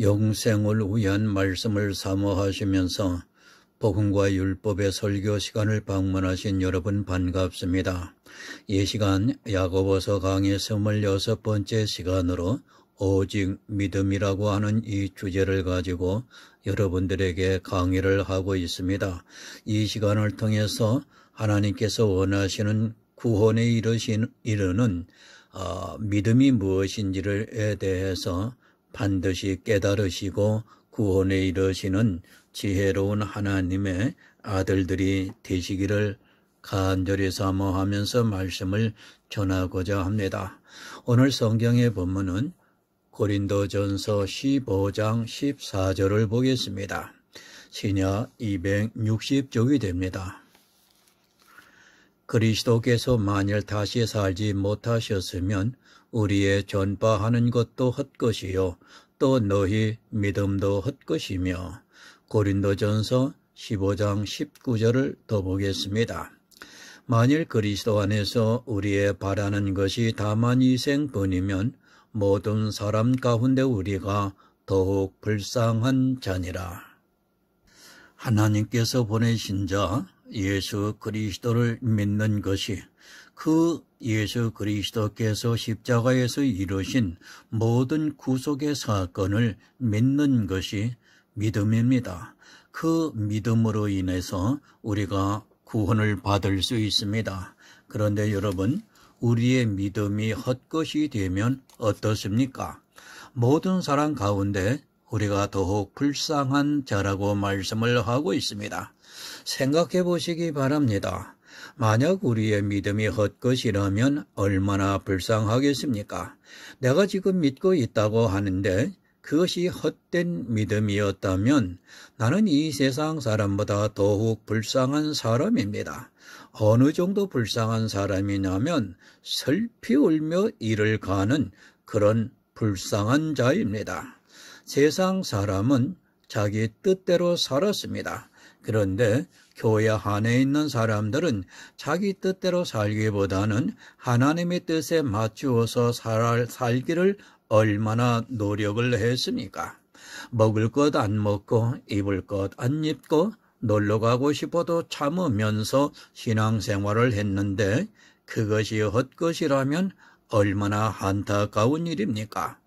영생을 위한 말씀을 사모하시면서 복음과 율법의 설교 시간을 방문하신 여러분 반갑습니다. 이 시간 야고보서 강의 26번째 시간으로 오직 믿음이라고 하는 이 주제를 가지고 여러분들에게 강의를 하고 있습니다. 이 시간을 통해서 하나님께서 원하시는 구원에 이르는 믿음이 무엇인지에 대해서 반드시 깨달으시고 구원에 이르시는 지혜로운 하나님의 아들들이 되시기를 간절히 사모하면서 말씀을 전하고자 합니다. 오늘 성경의 본문은 고린도전서 15장 14절을 보겠습니다. 신약 260쪽이 됩니다. 그리스도께서 만일 다시 살지 못하셨으면 우리의 전파하는 것도 헛것이요 또 너희 믿음도 헛것이며. 고린도전서 15장 19절을 더 보겠습니다. 만일 그리스도 안에서 우리의 바라는 것이 다만 이생뿐이면 모든 사람 가운데 우리가 더욱 불쌍한 자니라. 하나님께서 보내신 자 예수 그리스도를 믿는 것이 그 예수 그리스도께서 십자가에서 이루신 모든 구속의 사건을 믿는 것이 믿음입니다. 그 믿음으로 인해서 우리가 구원을 받을 수 있습니다. 그런데 여러분, 우리의 믿음이 헛것이 되면 어떻습니까? 모든 사람 가운데 우리가 더욱 불쌍한 자라고 말씀을 하고 있습니다. 생각해 보시기 바랍니다. 만약 우리의 믿음이 헛것이라면 얼마나 불쌍하겠습니까? 내가 지금 믿고 있다고 하는데 그것이 헛된 믿음이었다면 나는 이 세상 사람보다 더욱 불쌍한 사람입니다. 어느 정도 불쌍한 사람이냐면 슬피 울며 이를 가는 그런 불쌍한 자입니다. 세상 사람은 자기 뜻대로 살았습니다. 그런데 교회 안에 있는 사람들은 자기 뜻대로 살기보다는 하나님의 뜻에 맞추어서 살기를 얼마나 노력을 했습니까? 먹을 것 안 먹고 입을 것 안 입고 놀러 가고 싶어도 참으면서 신앙생활을 했는데 그것이 헛것이라면 얼마나 안타까운 일입니까?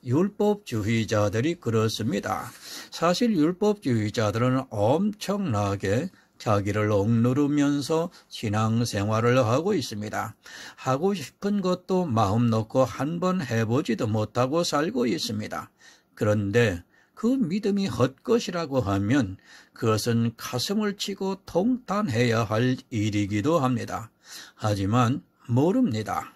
율법주의자들이 그렇습니다. 사실 율법주의자들은 엄청나게 자기를 억누르면서 신앙생활을 하고 있습니다. 하고 싶은 것도 마음 놓고 한번 해보지도 못하고 살고 있습니다. 그런데 그 믿음이 헛것이라고 하면 그것은 가슴을 치고 통탄해야 할 일이기도 합니다. 하지만 모릅니다.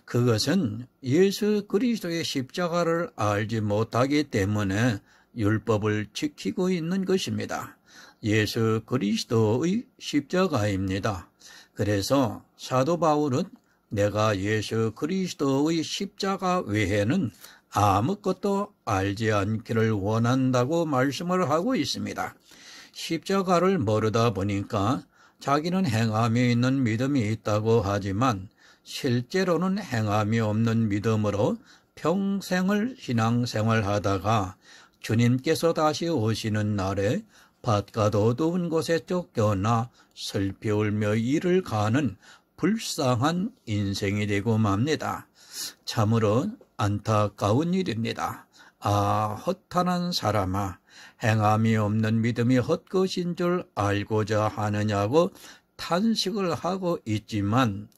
그것은 예수 그리스도의 십자가를 알지 못하기 때문에 율법을 지키고 있는 것입니다. 예수 그리스도의 십자가입니다. 그래서 사도 바울은 내가 예수 그리스도의 십자가 외에는 아무것도 알지 않기를 원한다고 말씀을 하고 있습니다. 십자가를 모르다 보니까 자기는 행함이 있는 믿음이 있다고 하지만 실제로는 행함이 없는 믿음으로 평생을 신앙생활하다가 주님께서 다시 오시는 날에 밭과 어두운 곳에 쫓겨나 슬피 울며 이를 가는 불쌍한 인생이 되고 맙니다. 참으로 안타까운 일입니다. 아, 허탄한 사람아, 행함이 없는 믿음이 헛것인 줄 알고자 하느냐고 탄식을 하고 있지만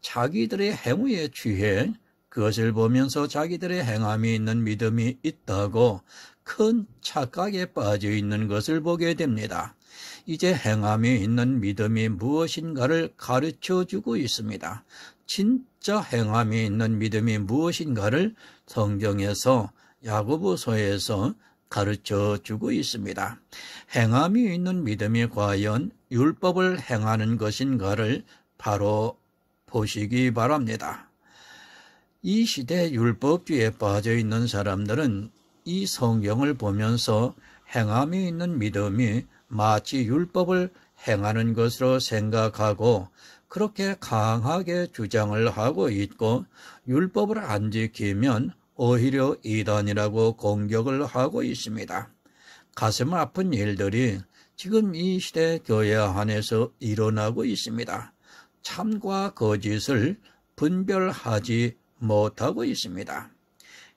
자기들의 행위에 취해 그것을 보면서 자기들의 행함이 있는 믿음이 있다고 큰 착각에 빠져 있는 것을 보게 됩니다. 이제 행함이 있는 믿음이 무엇인가를 가르쳐주고 있습니다. 진짜 행함이 있는 믿음이 무엇인가를 성경에서 야고보서에서 가르쳐주고 있습니다. 행함이 있는 믿음이 과연 율법을 행하는 것인가를 바로 보시기 바랍니다. 이 시대 율법주의에 빠져 있는 사람들은 이 성경을 보면서 행함이 있는 믿음이 마치 율법을 행하는 것으로 생각하고 그렇게 강하게 주장을 하고 있고 율법을 안 지키면 오히려 이단이라고 공격을 하고 있습니다. 가슴 아픈 일들이 지금 이 시대 교회 안에서 일어나고 있습니다. 참과 거짓을 분별하지 못하고 있습니다.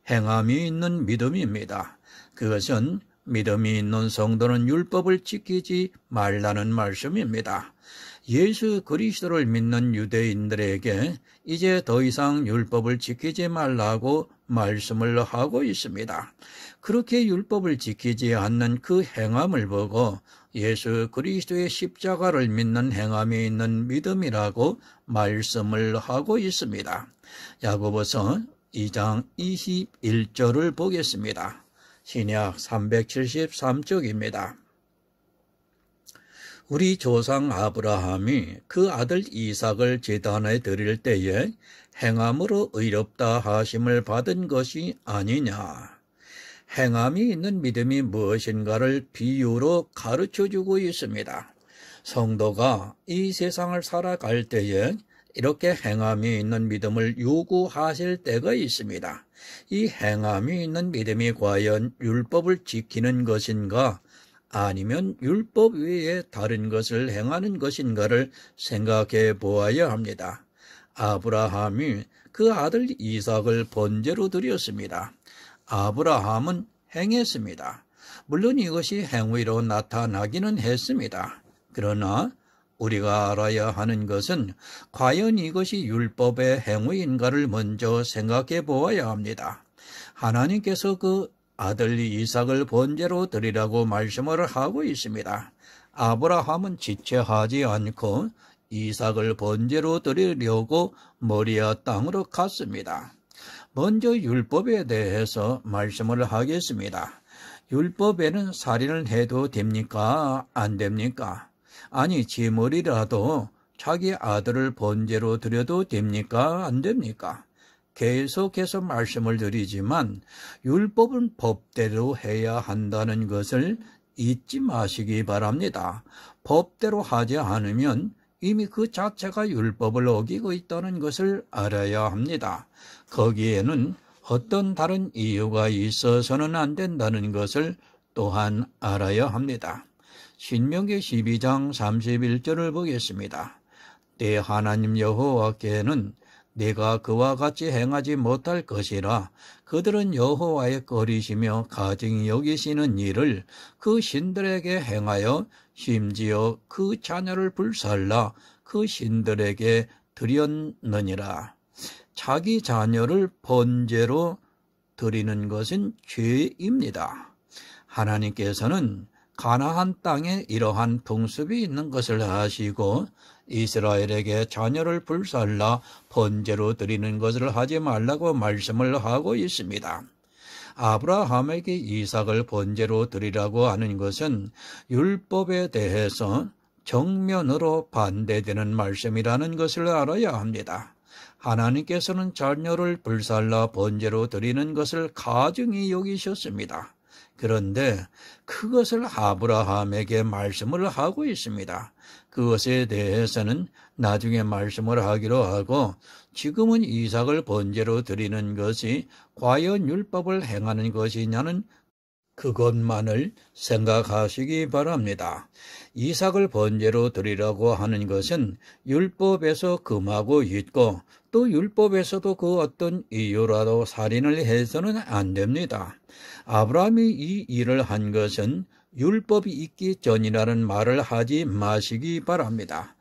행함이 있는 믿음입니다. 그것은 믿음이 있는 성도는 율법을 지키지 말라는 말씀입니다. 예수 그리스도를 믿는 유대인들에게 이제 더 이상 율법을 지키지 말라고 말씀을 하고 있습니다. 그렇게 율법을 지키지 않는 그 행함을 보고 예수 그리스도의 십자가를 믿는 행함이 있는 믿음이라고 말씀을 하고 있습니다. 야고보서 2장 21절을 보겠습니다. 신약 373쪽입니다. 우리 조상 아브라함이 그 아들 이삭을 제단에 드릴 때에 행함으로 의롭다 하심을 받은 것이 아니냐. 행함이 있는 믿음이 무엇인가를 비유로 가르쳐주고 있습니다. 성도가 이 세상을 살아갈 때에 이렇게 행함이 있는 믿음을 요구하실 때가 있습니다. 이 행함이 있는 믿음이 과연 율법을 지키는 것인가 아니면 율법 외에 다른 것을 행하는 것인가를 생각해 보아야 합니다. 아브라함이 그 아들 이삭을 번제로 드렸습니다. 아브라함은 행했습니다. 물론 이것이 행위로 나타나기는 했습니다. 그러나 우리가 알아야 하는 것은 과연 이것이 율법의 행위인가를 먼저 생각해 보아야 합니다. 하나님께서 그 아들 이삭을 번제로 드리라고 말씀을 하고 있습니다. 아브라함은 지체하지 않고 이삭을 번제로 드리려고 모리아 땅으로 갔습니다. 먼저 율법에 대해서 말씀을 하겠습니다. 율법에는 살인을 해도 됩니까? 안 됩니까? 아니, 지물이라도 자기 아들을 번제로 드려도 됩니까? 안 됩니까? 계속해서 말씀을 드리지만 율법은 법대로 해야 한다는 것을 잊지 마시기 바랍니다. 법대로 하지 않으면 이미 그 자체가 율법을 어기고 있다는 것을 알아야 합니다. 거기에는 어떤 다른 이유가 있어서는 안 된다는 것을 또한 알아야 합니다. 신명기 12장 31절을 보겠습니다. 내 하나님 여호와께는 내가 그와 같이 행하지 못할 것이라 그들은 여호와의 거리시며 가증히 여기시는 일을 그 신들에게 행하여 심지어 그 자녀를 불살라 그 신들에게 드렸느니라. 자기 자녀를 번제로 드리는 것은 죄입니다. 하나님께서는 가나안 땅에 이러한 풍습이 있는 것을 아시고 이스라엘에게 자녀를 불살라 번제로 드리는 것을 하지 말라고 말씀을 하고 있습니다. 아브라함에게 이삭을 번제로 드리라고 하는 것은 율법에 대해서 정면으로 반대되는 말씀이라는 것을 알아야 합니다. 하나님께서는 자녀를 불살라 번제로 드리는 것을 가증히 여기셨습니다. 그런데 그것을 아브라함에게 말씀을 하고 있습니다. 그것에 대해서는 나중에 말씀을 하기로 하고 지금은 이삭을 번제로 드리는 것이 과연 율법을 행하는 것이냐는 그것만을 생각하시기 바랍니다. 이삭을 번제로 드리라고 하는 것은 율법에서 금하고 있고 또 율법에서도 그 어떤 이유라도 살인을 해서는 안 됩니다. 아브라함이 이 일을 한 것은 율법이 있기 전이라는 말을 하지 마시기 바랍니다.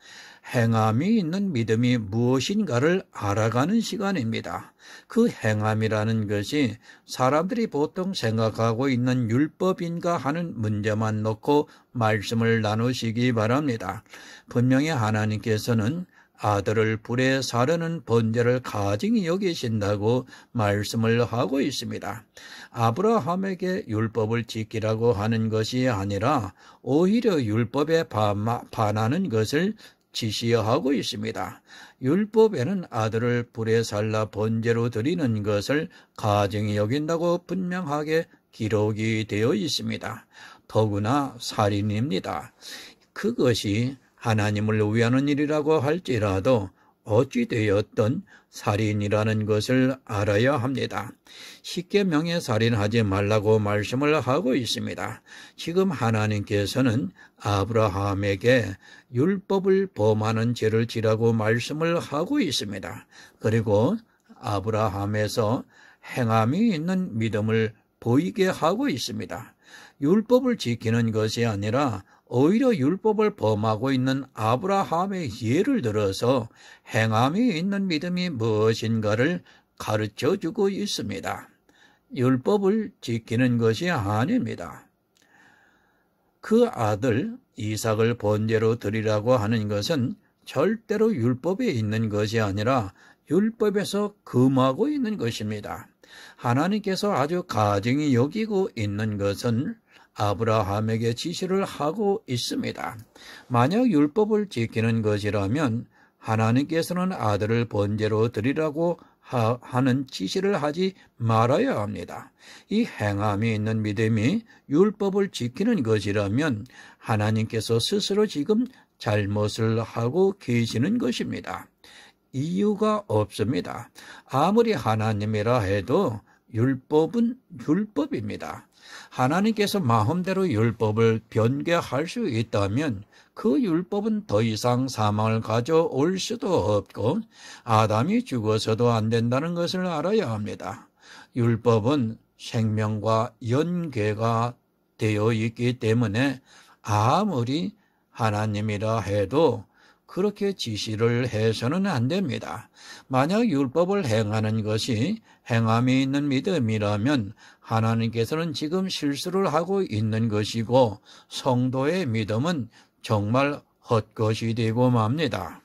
행함이 있는 믿음이 무엇인가를 알아가는 시간입니다. 그 행함이라는 것이 사람들이 보통 생각하고 있는 율법인가 하는 문제만 놓고 말씀을 나누시기 바랍니다. 분명히 하나님께서는 아들을 불에 사르는 번제를 가증히 여기신다고 말씀을 하고 있습니다. 아브라함에게 율법을 지키라고 하는 것이 아니라 오히려 율법에 반하는 것을 지시하고 있습니다. 율법에는 아들을 불에 살라 번제로 드리는 것을 가증히 여긴다고 분명하게 기록이 되어 있습니다. 더구나 살인입니다. 그것이 하나님을 위하는 일이라고 할지라도 어찌 되었든 살인이라는 것을 알아야 합니다. 십계명에 살인하지 말라고 말씀을 하고 있습니다. 지금 하나님께서는 아브라함에게 율법을 범하는 죄를 지라고 말씀을 하고 있습니다. 그리고 아브라함에서 행함이 있는 믿음을 보이게 하고 있습니다. 율법을 지키는 것이 아니라 오히려 율법을 범하고 있는 아브라함의 예를 들어서 행함이 있는 믿음이 무엇인가를 가르쳐주고 있습니다. 율법을 지키는 것이 아닙니다. 그 아들 이삭을 번제로 드리라고 하는 것은 절대로 율법에 있는 것이 아니라 율법에서 금하고 있는 것입니다. 하나님께서 아주 가증히 여기고 있는 것은 아브라함에게 지시를 하고 있습니다. 만약 율법을 지키는 것이라면 하나님께서는 아들을 번제로 드리라고 하는 지시를 하지 말아야 합니다. 이 행함이 있는 믿음이 율법을 지키는 것이라면 하나님께서 스스로 지금 잘못을 하고 계시는 것입니다. 이유가 없습니다. 아무리 하나님이라 해도 율법은 율법입니다. 하나님께서 마음대로 율법을 변개할 수 있다면 그 율법은 더 이상 사망을 가져올 수도 없고 아담이 죽어서도 안 된다는 것을 알아야 합니다. 율법은 생명과 연계가 되어 있기 때문에 아무리 하나님이라 해도 그렇게 지시를 해서는 안 됩니다. 만약 율법을 행하는 것이 행함이 있는 믿음이라면 하나님께서는 지금 실수를 하고 있는 것이고 성도의 믿음은 정말 헛것이 되고 맙니다.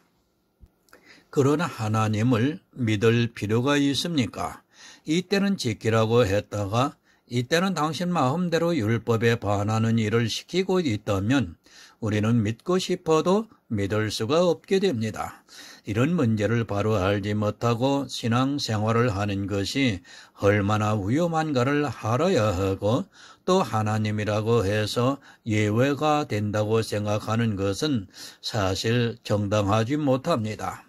그러나 하나님을 믿을 필요가 있습니까? 이때는 지키라고 했다가 이때는 당신 마음대로 율법에 반하는 일을 시키고 있다면 우리는 믿고 싶어도 믿을 수가 없게 됩니다. 이런 문제를 바로 알지 못하고 신앙생활을 하는 것이 얼마나 위험한가를 알아야 하고 또 하나님이라고 해서 예외가 된다고 생각하는 것은 사실 정당하지 못합니다.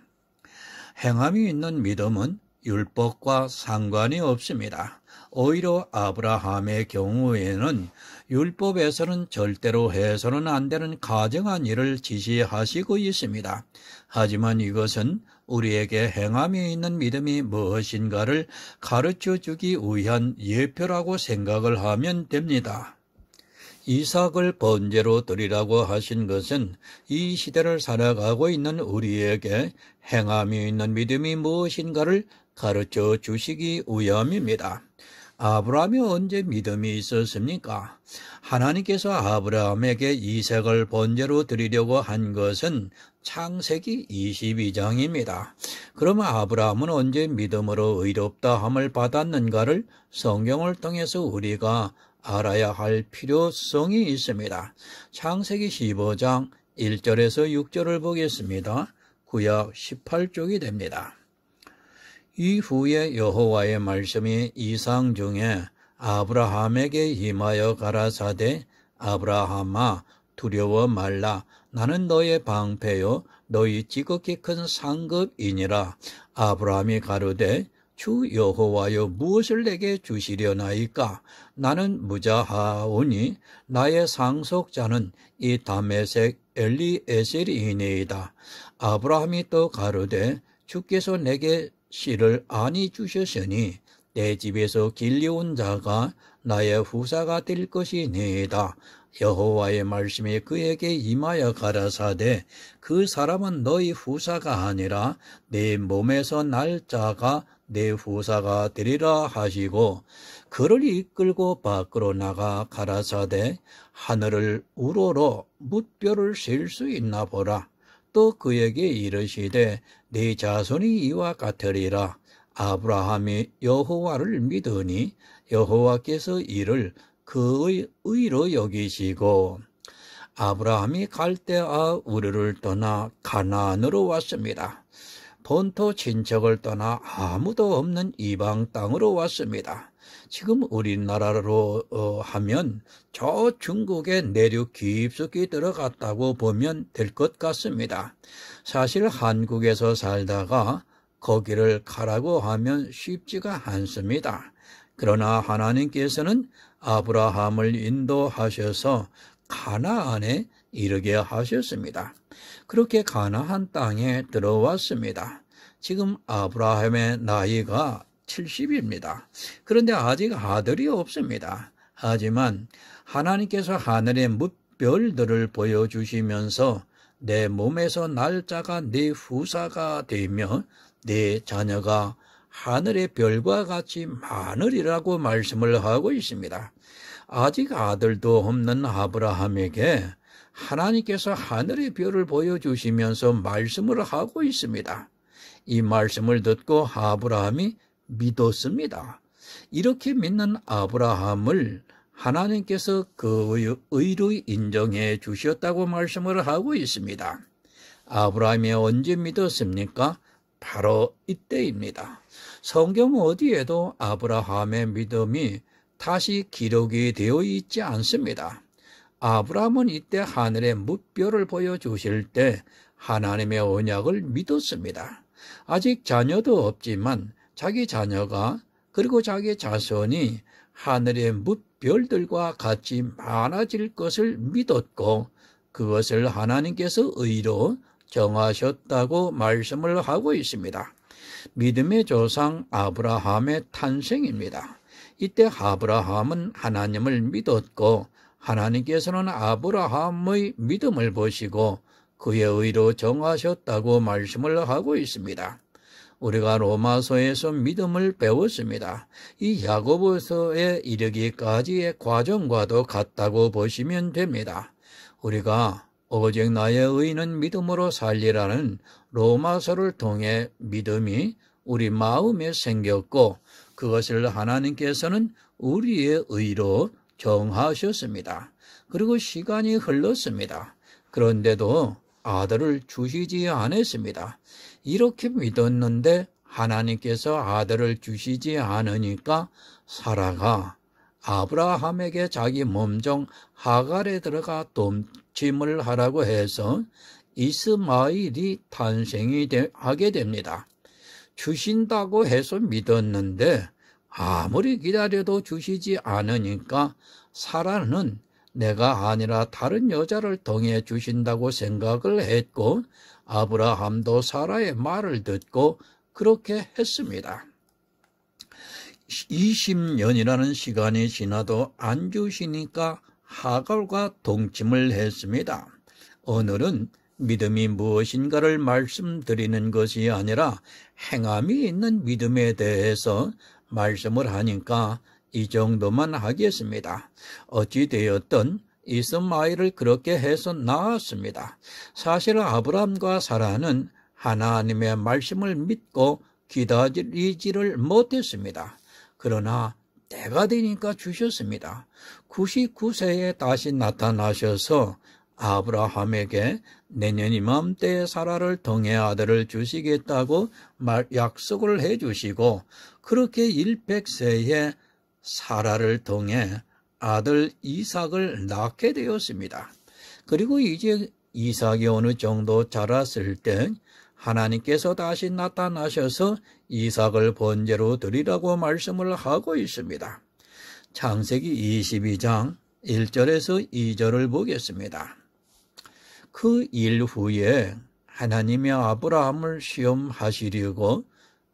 행함이 있는 믿음은 율법과 상관이 없습니다. 오히려 아브라함의 경우에는 율법에서는 절대로 해서는 안 되는 가증한 일을 지시하시고 있습니다. 하지만 이것은 우리에게 행함이 있는 믿음이 무엇인가를 가르쳐주기 위한 예표라고 생각을 하면 됩니다. 이삭을 번제로 드리라고 하신 것은 이 시대를 살아가고 있는 우리에게 행함이 있는 믿음이 무엇인가를 가르쳐 주시기 위함입니다. 아브라함이 언제 믿음이 있었습니까? 하나님께서 아브라함에게 이삭을 번제로 드리려고 한 것은 창세기 22장입니다. 그러면 아브라함은 언제 믿음으로 의롭다함을 받았는가를 성경을 통해서 우리가 알아야 할 필요성이 있습니다. 창세기 15장 1절에서 6절을 보겠습니다. 구약 18쪽이 됩니다. 이후에 여호와의 말씀이 이상 중에 아브라함에게 임하여 가라사대 아브라함아 두려워 말라 나는 너의 방패요 너희 지극히 큰 상급이니라. 아브라함이 가로되 주 여호와여 무엇을 내게 주시려나이까? 나는 무자하오니 나의 상속자는 이 다메섹 엘리에셀이니이다. 아브라함이 또 가로되 주께서 내게 씨를 아니 주셨으니 내 집에서 길려온 자가 나의 후사가 될 것이니이다. 여호와의 말씀이 그에게 임하여 가라사대 그 사람은 너희 후사가 아니라 내 몸에서 날 자가 내 후사가 되리라 하시고 그를 이끌고 밖으로 나가 가라사대 하늘을 우러러 뭇별을 셀 수 있나 보라. 또 그에게 이르시되 네 자손이 이와 같으리라. 아브라함이 여호와를 믿으니 여호와께서 이를 그의 의로 여기시고 아브라함이 갈대아 우르를 떠나 가나안으로 왔습니다. 본토 친척을 떠나 아무도 없는 이방 땅으로 왔습니다. 지금 우리나라로 하면 저 중국의 내륙 깊숙이 들어갔다고 보면 될 것 같습니다. 사실 한국에서 살다가 거기를 가라고 하면 쉽지가 않습니다. 그러나 하나님께서는 아브라함을 인도하셔서 가나안에 이르게 하셨습니다. 그렇게 가나안 땅에 들어왔습니다. 지금 아브라함의 나이가 70입니다. 그런데 아직 아들이 없습니다. 하지만 하나님께서 하늘의 뭇별들을 보여주시면서 내 몸에서 날짜가 네 후사가 되며 네 자녀가 하늘의 별과 같이 많으리라고 말씀을 하고 있습니다. 아직 아들도 없는 아브라함에게 하나님께서 하늘의 별을 보여주시면서 말씀을 하고 있습니다. 이 말씀을 듣고 아브라함이 믿었습니다. 이렇게 믿는 아브라함을 하나님께서 그 의로 인정해 주셨다고 말씀을 하고 있습니다. 아브라함이 언제 믿었습니까? 바로 이때입니다. 성경 어디에도 아브라함의 믿음이 다시 기록이 되어 있지 않습니다. 아브라함은 이때 하늘의 뭇별을 보여주실 때 하나님의 언약을 믿었습니다. 아직 자녀도 없지만 자기 자녀가 그리고 자기 자손이 하늘의 뭇별들과 같이 많아질 것을 믿었고 그것을 하나님께서 의로 정하셨다고 말씀을 하고 있습니다. 믿음의 조상 아브라함의 탄생입니다. 이때 아브라함은 하나님을 믿었고 하나님께서는 아브라함의 믿음을 보시고 그의 의로 정하셨다고 말씀을 하고 있습니다. 우리가 로마서에서 믿음을 배웠습니다. 이 야고보서에 이르기까지의 과정과도 같다고 보시면 됩니다. 우리가 오직 나의 의는 믿음으로 살리라는 로마서를 통해 믿음이 우리 마음에 생겼고 그것을 하나님께서는 우리의 의로 정하셨습니다. 그리고 시간이 흘렀습니다. 그런데도 아들을 주시지 않았습니다. 이렇게 믿었는데 하나님께서 아들을 주시지 않으니까 사라가 아브라함에게 자기 몸종 하갈에 들어가 동침을 하라고 해서 이스마일이 탄생이 하게 됩니다. 주신다고 해서 믿었는데 아무리 기다려도 주시지 않으니까 사라는 내가 아니라 다른 여자를 통해 주신다고 생각을 했고 아브라함도 사라의 말을 듣고 그렇게 했습니다. 20년이라는 시간이 지나도 안 주시니까 하갈과 동침을 했습니다. 오늘은 믿음이 무엇인가를 말씀드리는 것이 아니라 행함이 있는 믿음에 대해서 말씀을 하니까 이 정도만 하겠습니다. 어찌되었든 이스마엘을 그렇게 해서 낳았습니다. 사실 아브라함과 사라는 하나님의 말씀을 믿고 기다리지를 못했습니다. 그러나 때가 되니까 주셨습니다. 99세에 다시 나타나셔서 아브라함에게 내년 이맘때에 사라를 통해 아들을 주시겠다고 약속을 해주시고 그렇게 100세에 사라를 통해 아들 이삭을 낳게 되었습니다. 그리고 이제 이삭이 어느 정도 자랐을 때 하나님께서 다시 나타나셔서 이삭을 번제로 드리라고 말씀을 하고 있습니다. 창세기 22장 1절에서 2절을 보겠습니다. 그 일 후에 하나님이 아브라함을 시험하시려고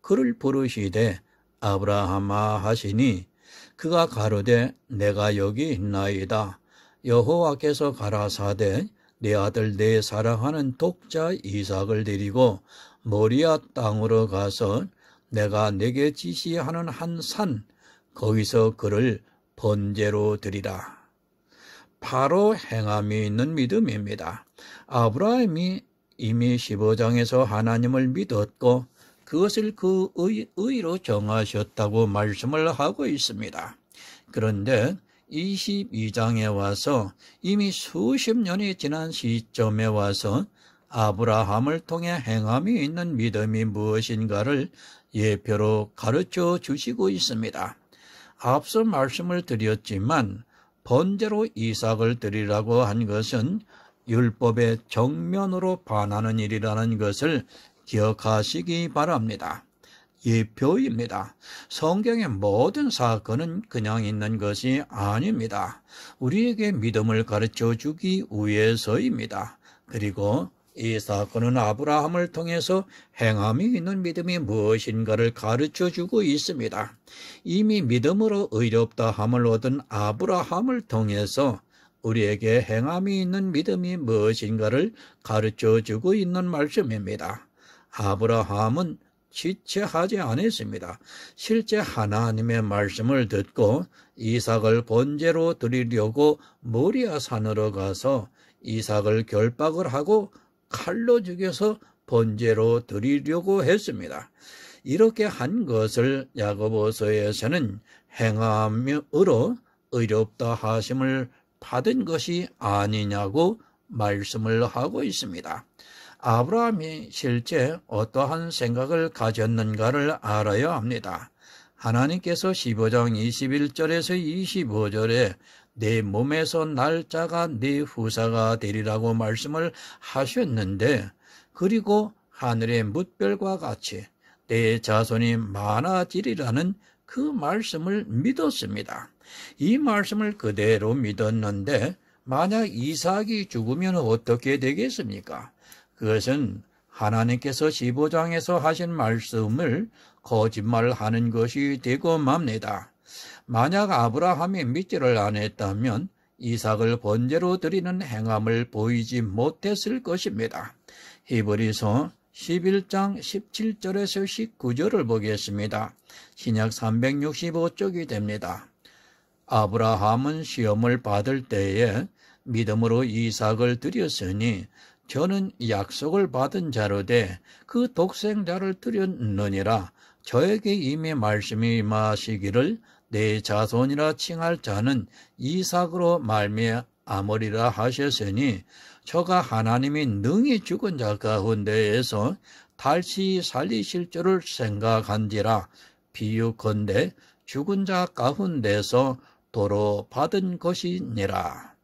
그를 부르시되 아브라함아 하시니 그가 가로되 내가 여기 있나이다. 여호와께서 가라사대 내 아들 내 사랑하는 독자 이삭을 데리고 모리아 땅으로 가서 내가 내게 지시하는 한 산 거기서 그를 번제로 드리라. 바로 행함이 있는 믿음입니다. 아브라함이 이미 15장에서 하나님을 믿었고 그것을 그 의로 정하셨다고 말씀을 하고 있습니다. 그런데 22장에 와서 이미 수십 년이 지난 시점에 와서 아브라함을 통해 행함이 있는 믿음이 무엇인가를 예표로 가르쳐 주시고 있습니다. 앞서 말씀을 드렸지만 번제로 이삭을 드리라고 한 것은 율법의 정면으로 반하는 일이라는 것을 기억하시기 바랍니다. 예표입니다. 성경의 모든 사건은 그냥 있는 것이 아닙니다. 우리에게 믿음을 가르쳐 주기 위해서입니다. 그리고 이 사건은 아브라함을 통해서 행함이 있는 믿음이 무엇인가를 가르쳐 주고 있습니다. 이미 믿음으로 의롭다 함을 얻은 아브라함을 통해서 우리에게 행함이 있는 믿음이 무엇인가를 가르쳐 주고 있는 말씀입니다. 아브라함은 지체하지 않았습니다. 실제 하나님의 말씀을 듣고 이삭을 번제로 드리려고 모리아 산으로 가서 이삭을 결박을 하고 칼로 죽여서 번제로 드리려고 했습니다. 이렇게 한 것을 야고보서에서는 행함으로 의롭다 하심을 받은 것이 아니냐고 말씀을 하고 있습니다. 아브라함이 실제 어떠한 생각을 가졌는가를 알아야 합니다. 하나님께서 15장 21절에서 25절에 내 몸에서 날짜가 네 후사가 되리라고 말씀을 하셨는데, 그리고 하늘의 뭇별과 같이 내 자손이 많아지리라는 그 말씀을 믿었습니다. 이 말씀을 그대로 믿었는데 만약 이삭이 죽으면 어떻게 되겠습니까? 그것은 하나님께서 15장에서 하신 말씀을 거짓말하는 것이 되고 맙니다. 만약 아브라함이 믿지를 않았다면 이삭을 번제로 드리는 행함을 보이지 못했을 것입니다. 히브리서 11장 17절에서 19절을 보겠습니다. 신약 365쪽이 됩니다. 아브라함은 시험을 받을 때에 믿음으로 이삭을 드렸으니 저는 약속을 받은 자로 돼 그 독생자를 드렸느니라. 저에게 이미 말씀이 임하시기를 내 자손이라 칭할 자는 이삭으로 말미암으리라 하셨으니, 저가 하나님이 능히 죽은 자 가운데에서 다시 살리실 줄을 생각한지라. 비유컨대 죽은 자 가운데서 도로 받은 것이니라.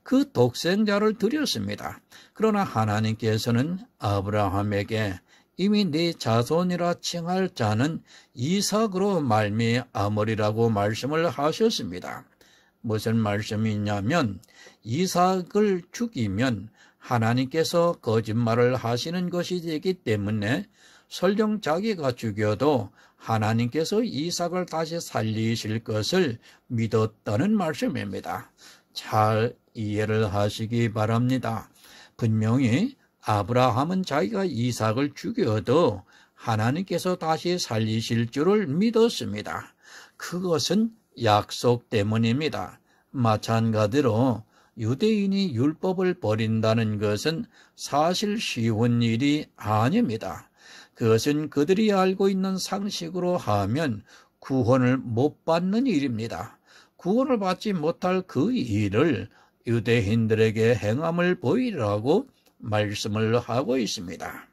그 독생자를 드렸습니다. 그러나 하나님께서는 아브라함에게 이미 네 자손이라 칭할 자는 이삭으로 말미암으리라고 말씀을 하셨습니다. 무슨 말씀이냐면 이삭을 죽이면 하나님께서 거짓말을 하시는 것이 되기 때문에 설령 자기가 죽여도 하나님께서 이삭을 다시 살리실 것을 믿었다는 말씀입니다. 잘 이해를 하시기 바랍니다. 분명히 아브라함은 자기가 이삭을 죽여도 하나님께서 다시 살리실 줄을 믿었습니다. 그것은 약속 때문입니다. 마찬가지로 유대인이 율법을 버린다는 것은 사실 쉬운 일이 아닙니다. 그것은 그들이 알고 있는 상식으로 하면 구원을 못 받는 일입니다. 구원을 받지 못할 그 일을 유대인들에게 행함을 보이라고 말씀을 하고 있습니다.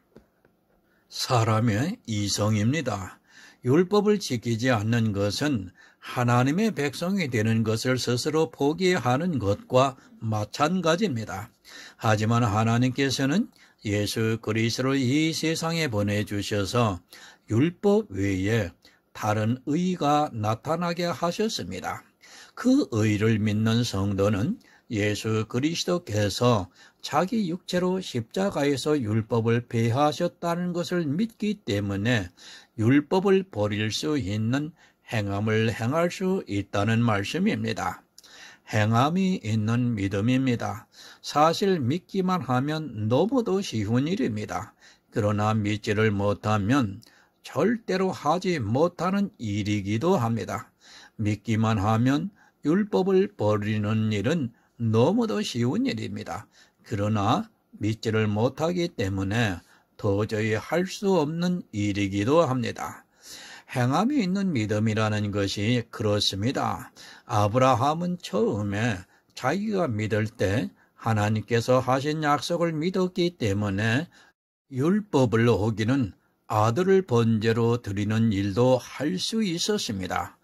사람의 이성입니다. 율법을 지키지 않는 것은 하나님의 백성이 되는 것을 스스로 포기하는 것과 마찬가지입니다. 하지만 하나님께서는 예수 그리스도를 이 세상에 보내주셔서 율법 외에 다른 의가 나타나게 하셨습니다. 그 의를 믿는 성도는 예수 그리스도께서 자기 육체로 십자가에서 율법을 폐하셨다는 것을 믿기 때문에 율법을 버릴 수 있는 행함을 행할 수 있다는 말씀입니다. 행함이 있는 믿음입니다. 사실 믿기만 하면 너무도 쉬운 일입니다. 그러나 믿지를 못하면 절대로 하지 못하는 일이기도 합니다. 믿기만 하면 율법을 버리는 일은 너무도 쉬운 일입니다. 그러나 믿지를 못하기 때문에 도저히 할 수 없는 일이기도 합니다. 행함이 있는 믿음이라는 것이 그렇습니다. 아브라함은 처음에 자기가 믿을 때 하나님께서 하신 약속을 믿었기 때문에 율법을 어기는 아들을 번제로 드리는 일도 할 수 있었습니다.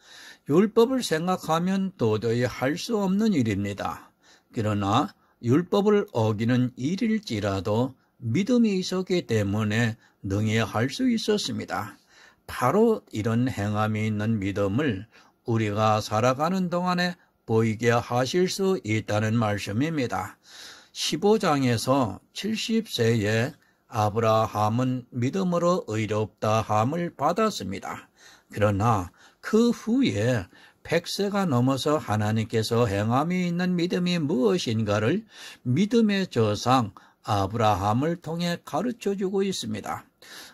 율법을 생각하면 도저히 할 수 없는 일입니다. 그러나 율법을 어기는 일일지라도 믿음이 있었기 때문에 능히 할 수 있었습니다. 바로 이런 행함이 있는 믿음을 우리가 살아가는 동안에 보이게 하실 수 있다는 말씀입니다. 15장에서 70세에 아브라함은 믿음으로 의롭다 함을 받았습니다. 그러나 그 후에 100세가 넘어서 하나님께서 행함이 있는 믿음이 무엇인가를 믿음의 조상 아브라함을 통해 가르쳐주고 있습니다.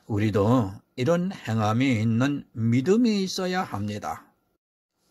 우리도 이런 행함이 있는 믿음이 있어야 합니다.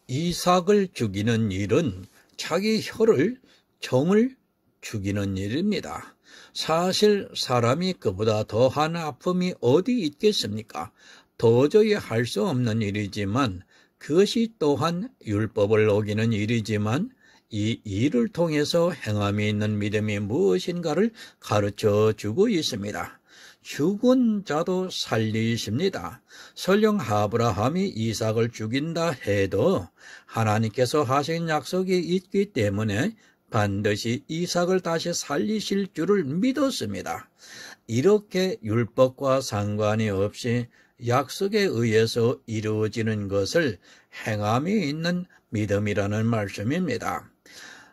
이삭을 죽이는 일은 자기 혀를 정을 죽이는 일입니다. 사실 사람이 그보다 더한 아픔이 어디 있겠습니까? 도저히 할 수 없는 일이지만 그것이 또한 율법을 어기는 일이지만 이 일을 통해서 행함이 있는 믿음이 무엇인가를 가르쳐 주고 있습니다. 죽은 자도 살리십니다. 설령 아브라함이 이삭을 죽인다 해도 하나님께서 하신 약속이 있기 때문에 반드시 이삭을 다시 살리실 줄을 믿었습니다. 이렇게 율법과 상관이 없이 약속에 의해서 이루어지는 것을 행함이 있는 믿음이라는 말씀입니다.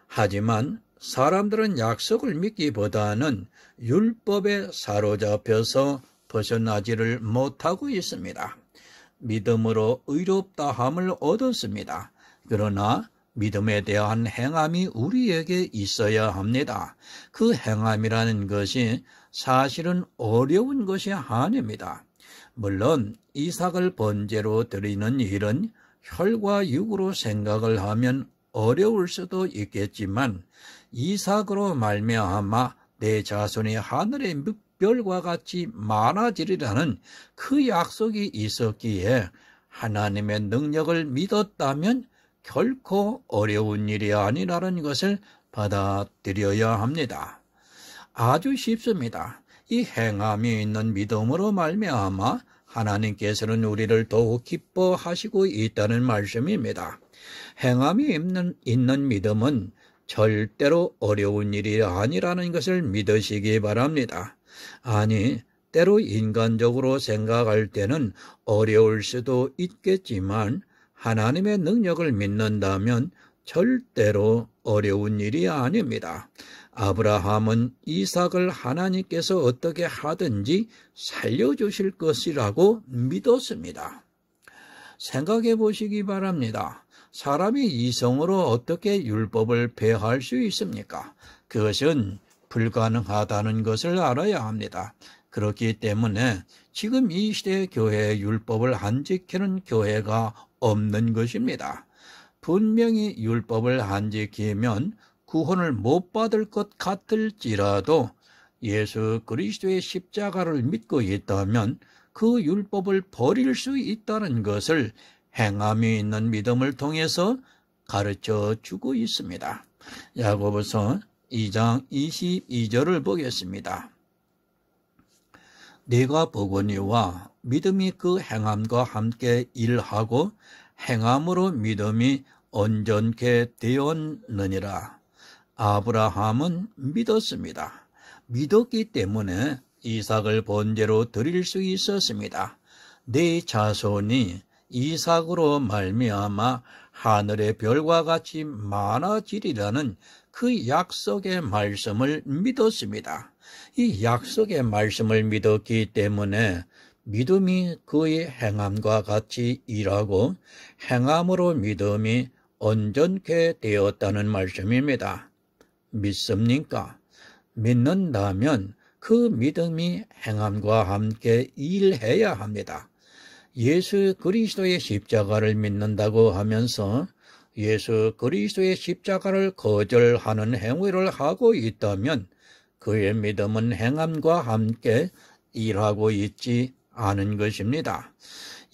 하지만 사람들은 약속을 믿기보다는 율법에 사로잡혀서 벗어나지를 못하고 있습니다. 믿음으로 의롭다함을 얻었습니다. 그러나 믿음에 대한 행함이 우리에게 있어야 합니다. 그 행함이라는 것이 사실은 어려운 것이 아닙니다. 물론 이삭을 번제로 드리는 일은 혈과 육으로 생각을 하면 어려울 수도 있겠지만 이삭으로 말미암아 내 자손이 하늘의 별과 같이 많아지리라는 그 약속이 있었기에 하나님의 능력을 믿었다면 결코 어려운 일이 아니라는 것을 받아들여야 합니다. 아주 쉽습니다. 이 행함이 있는 믿음으로 말미암아 하나님께서는 우리를 더욱 기뻐하시고 있다는 말씀입니다. 행함이 있는 믿음은 절대로 어려운 일이 아니라는 것을 믿으시기 바랍니다. 아니, 때로 인간적으로 생각할 때는 어려울 수도 있겠지만 하나님의 능력을 믿는다면 절대로 어려운 일이 아닙니다. 아브라함은 이삭을 하나님께서 어떻게 하든지 살려주실 것이라고 믿었습니다. 생각해 보시기 바랍니다. 사람이 이성으로 어떻게 율법을 폐할 수 있습니까? 그것은 불가능하다는 것을 알아야 합니다. 그렇기 때문에 지금 이 시대의 교회의 율법을 안 지키는 교회가 없는 것입니다. 분명히 율법을 안 지키면 구원을 못 받을 것 같을지라도 예수 그리스도의 십자가를 믿고 있다면 그 율법을 버릴 수 있다는 것을 행함이 있는 믿음을 통해서 가르쳐 주고 있습니다. 야고보서 2장 22절을 보겠습니다. 네가 보거니와 믿음이 그 행함과 함께 일하고 행함으로 믿음이 온전케 되었느니라. 아브라함은 믿었습니다. 믿었기 때문에 이삭을 번제로 드릴 수 있었습니다. 네 자손이 이삭으로 말미암아 하늘의 별과 같이 많아지리라는 그 약속의 말씀을 믿었습니다. 이 약속의 말씀을 믿었기 때문에 믿음이 그의 행함과 같이 일하고 행함으로 믿음이 온전케 되었다는 말씀입니다. 믿습니까? 믿는다면 그 믿음이 행함과 함께 일해야 합니다. 예수 그리스도의 십자가를 믿는다고 하면서 예수 그리스도의 십자가를 거절하는 행위를 하고 있다면 그의 믿음은 행함과 함께 일하고 있지 않은 것입니다.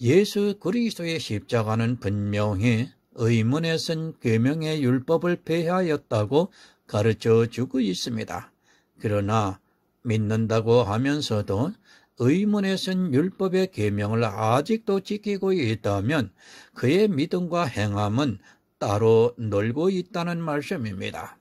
예수 그리스도의 십자가는 분명히 의문에 쓴 계명의 율법을 폐하였다고 가르쳐 주고 있습니다. 그러나 믿는다고 하면서도 의문에 쓴 율법의 계명을 아직도 지키고 있다면 그의 믿음과 행함은 따로 놀고 있다는 말씀입니다.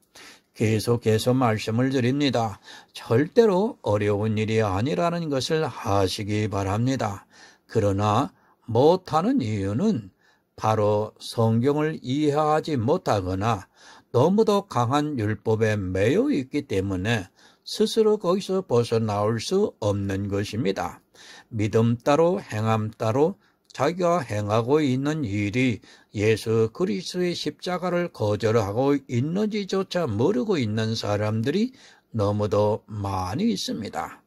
계속해서 말씀을 드립니다. 절대로 어려운 일이 아니라는 것을 아시기 바랍니다. 그러나 못하는 이유는 바로 성경을 이해하지 못하거나 너무도 강한 율법에 매여 있기 때문에 스스로 거기서 벗어나올 수 없는 것입니다. 믿음 따로 행함 따로 자기가 행하고 있는 일이 예수 그리스도의 십자가를 거절하고 있는지조차 모르고 있는 사람들이 너무도 많이 있습니다.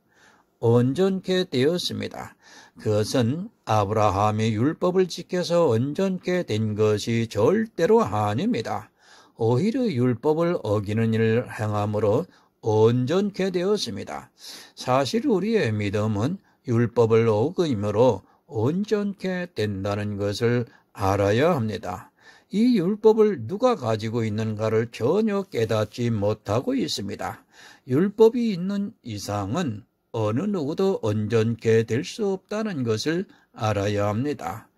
온전케 되었습니다. 그것은 아브라함이 율법을 지켜서 온전케 된 것이 절대로 아닙니다. 오히려 율법을 어기는 일을 행함으로 온전케 되었습니다. 사실 우리의 믿음은 율법을 어기므로 온전케 된다는 것을 알아야 합니다. 이 율법을 누가 가지고 있는가를 전혀 깨닫지 못하고 있습니다. 율법이 있는 이상은 어느 누구도 온전케 될 수 없다는 것을 알아야 합니다.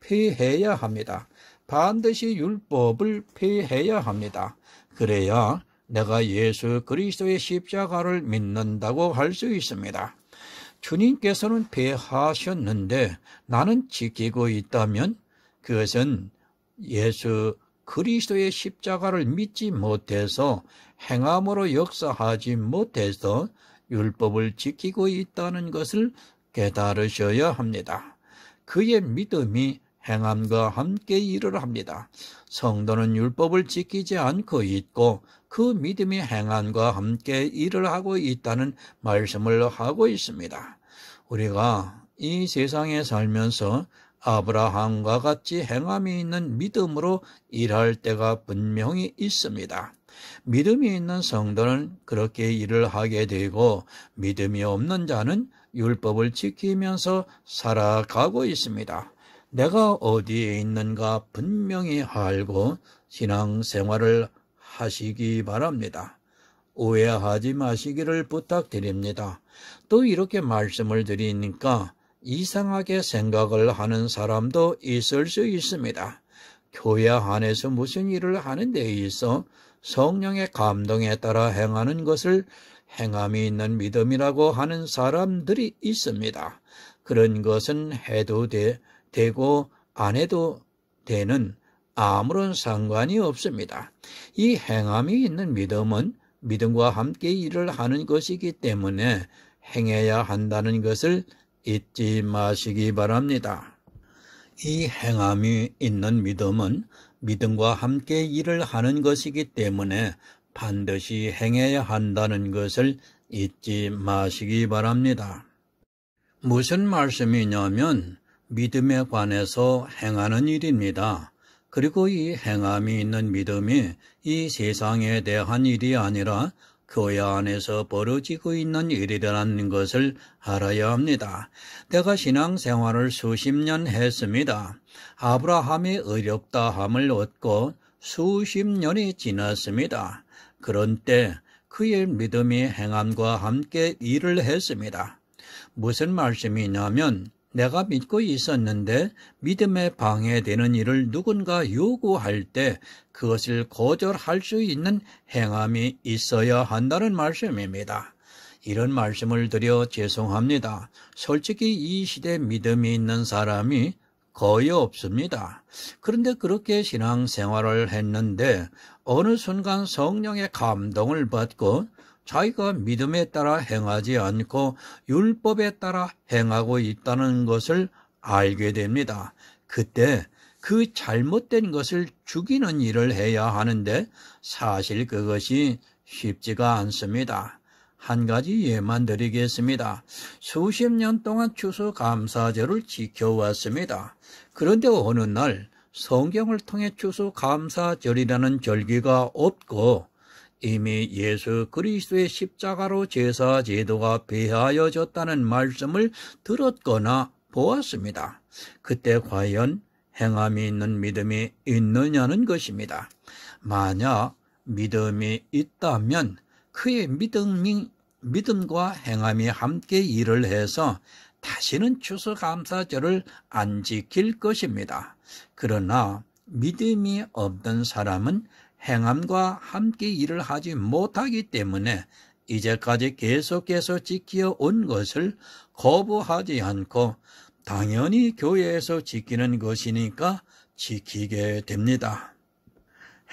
폐해야 합니다. 반드시 율법을 폐해야 합니다. 그래야 내가 예수 그리스도의 십자가를 믿는다고 할 수 있습니다. 주님께서는 폐하셨는데 나는 지키고 있다면 그것은 예수 그리스도의 십자가를 믿지 못해서 행함으로 역사하지 못해서 율법을 지키고 있다는 것을 깨달으셔야 합니다. 그의 믿음이 행함과 함께 일을 합니다. 성도는 율법을 지키지 않고 있고 그 믿음이 행함과 함께 일을 하고 있다는 말씀을 하고 있습니다. 우리가 이 세상에 살면서 아브라함과 같이 행함이 있는 믿음으로 일할 때가 분명히 있습니다. 믿음이 있는 성도는 그렇게 일을 하게 되고 믿음이 없는 자는 율법을 지키면서 살아가고 있습니다. 내가 어디에 있는가 분명히 알고 신앙생활을 하시기 바랍니다. 오해하지 마시기를 부탁드립니다. 또 이렇게 말씀을 드리니까 이상하게 생각을 하는 사람도 있을 수 있습니다. 교회 안에서 무슨 일을 하는 데 있어 성령의 감동에 따라 행하는 것을 행함이 있는 믿음이라고 하는 사람들이 있습니다. 그런 것은 해도 되고 안 해도 되는 아무런 상관이 없습니다. 이 행함이 있는 믿음은 믿음과 함께 일을 하는 것이기 때문에 행해야 한다는 것을 잊지 마시기 바랍니다. 이 행함이 있는 믿음은 믿음과 함께 일을 하는 것이기 때문에 반드시 행해야 한다는 것을 잊지 마시기 바랍니다. 무슨 말씀이냐면 믿음에 관해서 행하는 일입니다. 그리고 이 행함이 있는 믿음이 이 세상에 대한 일이 아니라 교회 안에서 벌어지고 있는 일이라는 것을 알아야 합니다. 내가 신앙생활을 수십 년 했습니다. 아브라함의 의롭다함을 얻고 수십 년이 지났습니다. 그런 때 그의 믿음이 행함과 함께 일을 했습니다. 무슨 말씀이냐면 내가 믿고 있었는데 믿음에 방해되는 일을 누군가 요구할 때 그것을 거절할 수 있는 행함이 있어야 한다는 말씀입니다. 이런 말씀을 드려 죄송합니다. 솔직히 이 시대에 믿음이 있는 사람이 거의 없습니다. 그런데 그렇게 신앙생활을 했는데 어느 순간 성령의 감동을 받고 자기가 믿음에 따라 행하지 않고 율법에 따라 행하고 있다는 것을 알게 됩니다. 그때 그 잘못된 것을 죽이는 일을 해야 하는데 사실 그것이 쉽지가 않습니다. 한 가지 예만 드리겠습니다. 수십 년 동안 추수감사절을 지켜왔습니다. 그런데 어느 날 성경을 통해 추수감사절이라는 절기가 없고 이미 예수 그리스도의 십자가로 제사 제도가 폐하여졌다는 말씀을 들었거나 보았습니다. 그때 과연 행함이 있는 믿음이 있느냐는 것입니다. 만약 믿음이 있다면 그의 믿음이 믿음과 행함이 함께 일을 해서 다시는 추수감사절을 안 지킬 것입니다. 그러나 믿음이 없는 사람은 행함과 함께 일을 하지 못하기 때문에 이제까지 계속해서 지켜온 것을 거부하지 않고 당연히 교회에서 지키는 것이니까 지키게 됩니다.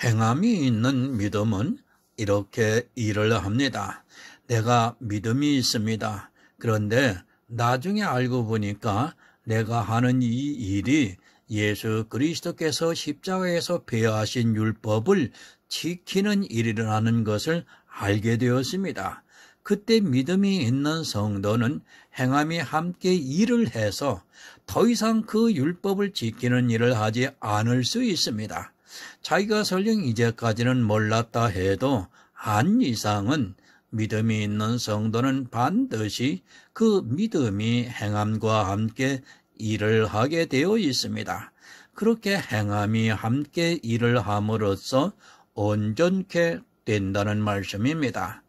행함이 있는 믿음은 이렇게 일을 합니다. 내가 믿음이 있습니다. 그런데 나중에 알고 보니까 내가 하는 이 일이 예수 그리스도께서 십자가에서 폐하신 율법을 지키는 일이라는 것을 알게 되었습니다. 그때 믿음이 있는 성도는 행함이 함께 일을 해서 더 이상 그 율법을 지키는 일을 하지 않을 수 있습니다. 자기가 설령 이제까지는 몰랐다 해도 한 이상은 믿음이 있는 성도는 반드시 그 믿음이 행함과 함께 일을 하게 되어 있습니다. 그렇게 행함이 함께 일을 함으로써 온전케 된다는 말씀입니다.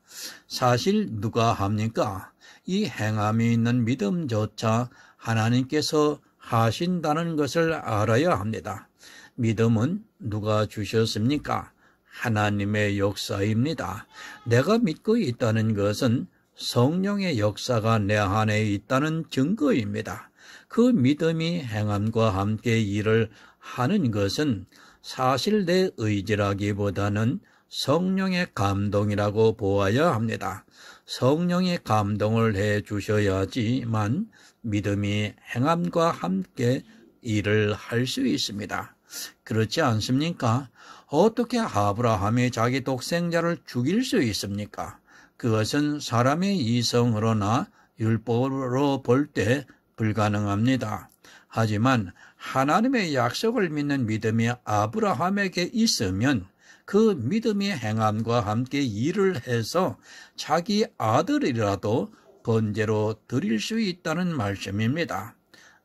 사실 누가 합니까? 이 행함이 있는 믿음조차 하나님께서 하신다는 것을 알아야 합니다. 믿음은 누가 주셨습니까? 하나님의 역사입니다. 내가 믿고 있다는 것은 성령의 역사가 내 안에 있다는 증거입니다. 그 믿음이 행함과 함께 일을 하는 것은 사실 내 의지라기보다는 성령의 감동이라고 보아야 합니다. 성령의 감동을 해 주셔야지만 믿음이 행함과 함께 일을 할 수 있습니다. 그렇지 않습니까? 어떻게 아브라함이 자기 독생자를 죽일 수 있습니까? 그것은 사람의 이성으로나 율법으로 볼 때 불가능합니다. 하지만 하나님의 약속을 믿는 믿음이 아브라함에게 있으면 그 믿음이 행함과 함께 일을 해서 자기 아들이라도 번제로 드릴 수 있다는 말씀입니다.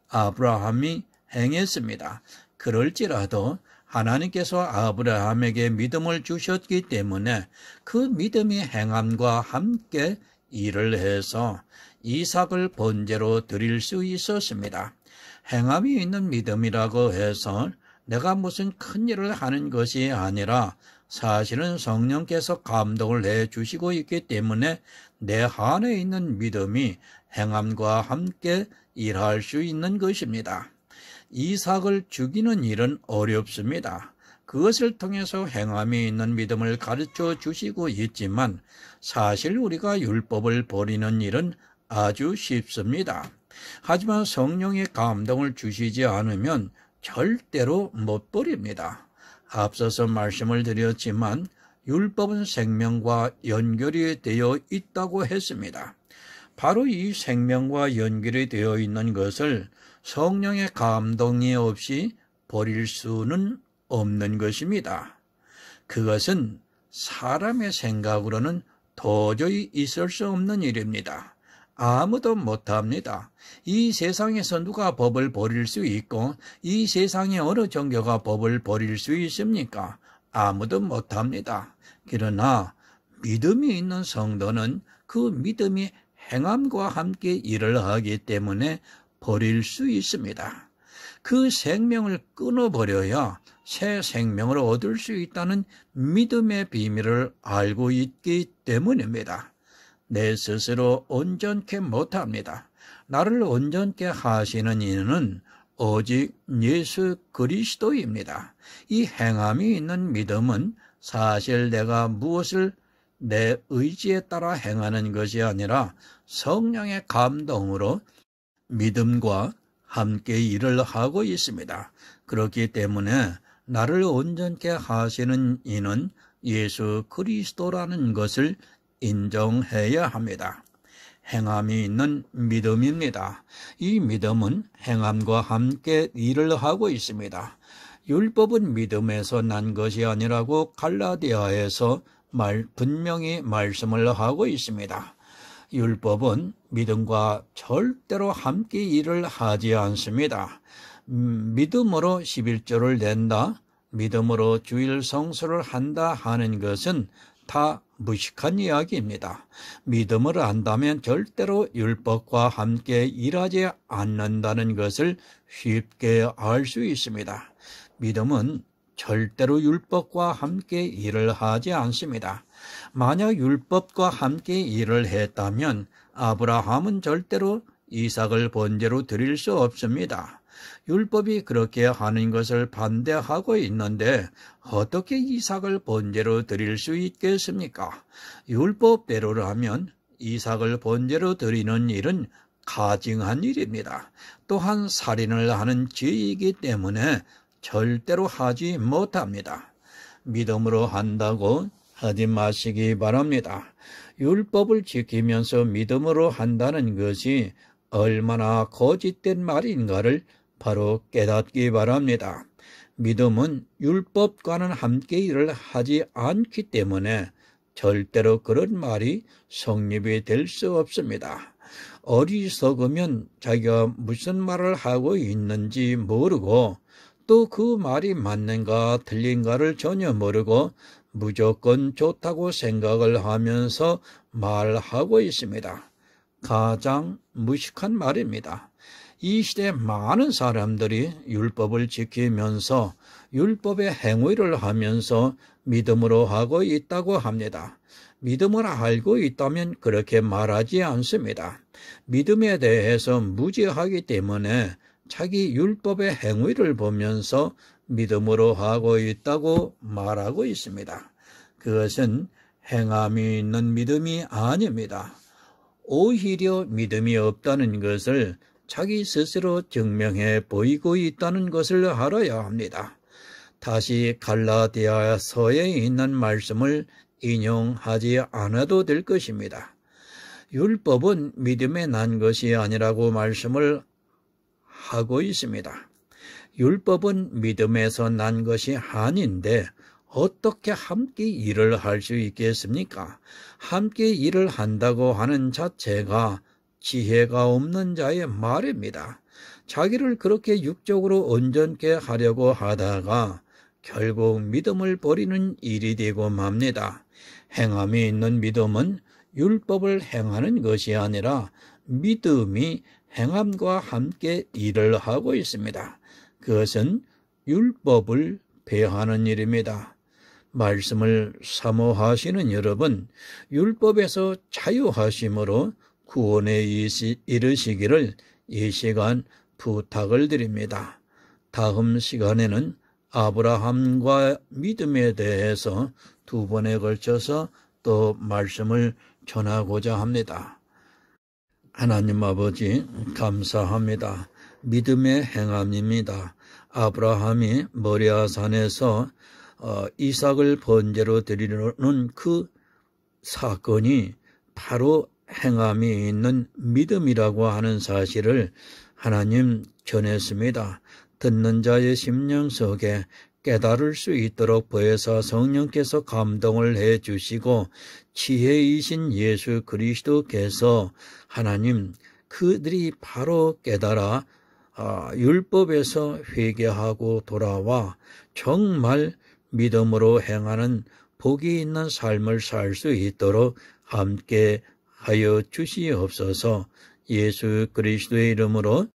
아브라함이 행했습니다. 그럴지라도 하나님께서 아브라함에게 믿음을 주셨기 때문에 그 믿음이 행함과 함께 일을 해서 이삭을 번제로 드릴 수 있었습니다. 행함이 있는 믿음이라고 해서 내가 무슨 큰 일을 하는 것이 아니라 사실은 성령께서 감동을 해 주시고 있기 때문에 내 안에 있는 믿음이 행함과 함께 일할 수 있는 것입니다. 이삭을 죽이는 일은 어렵습니다. 그것을 통해서 행함이 있는 믿음을 가르쳐 주시고 있지만 사실 우리가 율법을 버리는 일은 아주 쉽습니다. 하지만 성령의 감동을 주시지 않으면 절대로 못 버립니다. 앞서서 말씀을 드렸지만 율법은 생명과 연결이 되어 있다고 했습니다. 바로 이 생명과 연결이 되어 있는 것을 성령의 감동이 없이 버릴 수는 없는 것입니다. 그것은 사람의 생각으로는 도저히 있을 수 없는 일입니다. 아무도 못합니다. 이 세상에서 누가 법을 버릴 수 있고 이 세상에 어느 종교가 법을 버릴 수 있습니까? 아무도 못합니다. 그러나 믿음이 있는 성도는 그 믿음이 행함과 함께 일을 하기 때문에 버릴 수 있습니다. 그 생명을 끊어버려야 새 생명을 얻을 수 있다는 믿음의 비밀을 알고 있기 때문입니다. 내 스스로 온전케 못합니다. 나를 온전케 하시는 이는 오직 예수 그리스도입니다. 이 행함이 있는 믿음은 사실 내가 무엇을 내 의지에 따라 행하는 것이 아니라 성령의 감동으로 믿음과 함께 일을 하고 있습니다. 그렇기 때문에 나를 온전케 하시는 이는 예수 그리스도라는 것을 인정해야 합니다. 행함이 있는 믿음입니다. 이 믿음은 행함과 함께 일을 하고 있습니다. 율법은 믿음에서 난 것이 아니라고 갈라디아에서 분명히 말씀을 하고 있습니다. 율법은 믿음과 절대로 함께 일을 하지 않습니다. 믿음으로 11조를 낸다, 믿음으로 주일 성수를 한다 하는 것은 다 무식한 이야기입니다. 믿음을 안다면 절대로 율법과 함께 일하지 않는다는 것을 쉽게 알 수 있습니다. 믿음은 절대로 율법과 함께 일을 하지 않습니다. 만약 율법과 함께 일을 했다면 아브라함은 절대로 이삭을 번제로 드릴 수 없습니다. 율법이 그렇게 하는 것을 반대하고 있는데 어떻게 이삭을 번제로 드릴 수 있겠습니까? 율법대로라면 이삭을 번제로 드리는 일은 가증한 일입니다. 또한 살인을 하는 죄이기 때문에 절대로 하지 못합니다. 믿음으로 한다고 하지 마시기 바랍니다. 율법을 지키면서 믿음으로 한다는 것이 얼마나 거짓된 말인가를 바로 깨닫기 바랍니다. 믿음은 율법과는 함께 일을 하지 않기 때문에 절대로 그런 말이 성립이 될 수 없습니다. 어리석으면 자기가 무슨 말을 하고 있는지 모르고 또 그 말이 맞는가 틀린가를 전혀 모르고 무조건 좋다고 생각을 하면서 말하고 있습니다. 가장 무식한 말입니다. 이 시대 많은 사람들이 율법을 지키면서 율법의 행위를 하면서 믿음으로 하고 있다고 합니다. 믿음을 알고 있다면 그렇게 말하지 않습니다. 믿음에 대해서 무지하기 때문에 자기 율법의 행위를 보면서 믿음으로 하고 있다고 말하고 있습니다. 그것은 행함이 있는 믿음이 아닙니다. 오히려 믿음이 없다는 것을 자기 스스로 증명해 보이고 있다는 것을 알아야 합니다. 다시 갈라디아서에 있는 말씀을 인용하지 않아도 될 것입니다. 율법은 믿음에 난 것이 아니라고 말씀을 하고 있습니다. 율법은 믿음에서 난 것이 아닌데 어떻게 함께 일을 할 수 있겠습니까? 함께 일을 한다고 하는 자체가 지혜가 없는 자의 말입니다. 자기를 그렇게 육적으로 온전케 하려고 하다가 결국 믿음을 버리는 일이 되고 맙니다. 행함이 있는 믿음은 율법을 행하는 것이 아니라 믿음이 행함과 함께 일을 하고 있습니다. 그것은 율법을 배하는 일입니다. 말씀을 사모하시는 여러분, 율법에서 자유하심으로 구원에 이르시기를 이 시간 부탁을 드립니다. 다음 시간에는 아브라함과 믿음에 대해서 두 번에 걸쳐서 또 말씀을 전하고자 합니다. 하나님 아버지 감사합니다. 믿음의 행함입니다. 아브라함이 모리아산에서 이삭을 번제로 드리는 그 사건이 바로 행함이 있는 믿음이라고 하는 사실을 하나님 전했습니다. 듣는 자의 심령 속에 깨달을 수 있도록 보혜사 성령께서 감동을 해 주시고 지혜이신 예수 그리스도께서 하나님 그들이 바로 깨달아 율법에서 회개하고 돌아와 정말 믿음으로 행하는 복이 있는 삶을 살 수 있도록 함께 하여 주시옵소서. 예수 그리스도의 이름으로